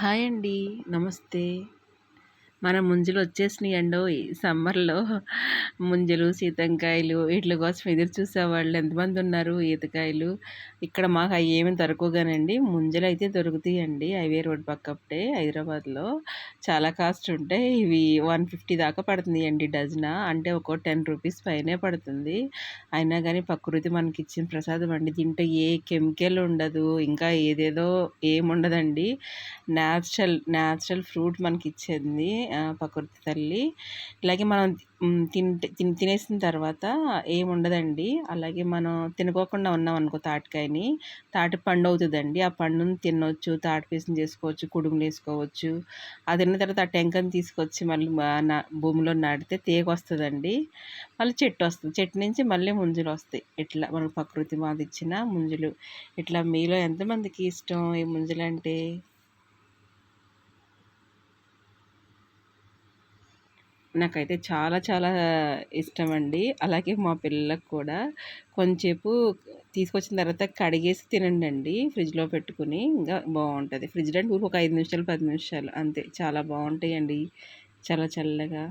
Hi అండి. నమస్తే. మన ముంజలు వచ్చేసినాయండోయ్! సమ్మర్‌లో ముంజలు, సీతంకాయలు ఈట్లి కోసం ఎదురు చూసేవాళ్ళు ఎంతమందున్నారు. ఈతకాయలు ఇక్కడ మాకు అయ్యేమి దొరకవు గానండి. ముంజలైతే దొరుకుతాయండి. హైవే రోడ్ పక్కప్పుడే హైదరాబాద్‌లో. చాలా కాస్ట్ ఉంటాయి. ఇవి 150 దాకా పడుతున్నాయండి డజనా. అంటే ఒక్కో 10 రూపీస్ పైనే పడుతుంది. అయినా గానీ ప్రకృతి మనకిచ్చిన ప్రసాదం అండి. దీంట్లో ఏ కెమికల్ ఉండదు. ఇంకా ఏదేదో ఏముండదండి. న్యాచురల్ ఫ్రూట్ మనకిచ్చింది ప్రకృతి తల్లి. ఇలాగే మనం తినేసిన తర్వాత ఏముండదండి. అలాగే మనం తినుకోకుండా ఉన్నామనుకో తాటికాయని, తాటి పండు అవుతదండి. ఆ పండుని తినొచ్చు, తాటి పీసుని చేసుకోవచ్చు, కుడుములేసుకోవచ్చు. అది తిన్న తర్వాత ఆ టెంకని తీసుకొచ్చి మళ్ళీ భూమిలో నాటితే తీగొస్తదండి. మళ్ళీ చెట్టొస్తది. చెట్టు నుంచి మళ్ళీ ముంజలొస్తాయి. ఇట్లా మనకు ప్రకృతి మాత ఇచ్చిన ముంజలు. ఇట్లా మీలో ఎంతమందికి ఇష్టం ఈ ముంజలంటే? నాకైతే చాలా చాలా ఇష్టమండి. అలాగే మా పిల్లలకు కూడా కొంచేపు తీసుకొచ్చిన తర్వాత కడిగేసి తినండండి. ఫ్రిడ్జ్‌లో పెట్టుకొని ఇంకా బావుంటది. ఫ్రిడ్జ్‌లో అంటే ఊరికే ఒక 5 నిమిషాలు, 10 నిమిషాలు అంతే. చాలా బావుంటాయండి. చాలా చల్లగా.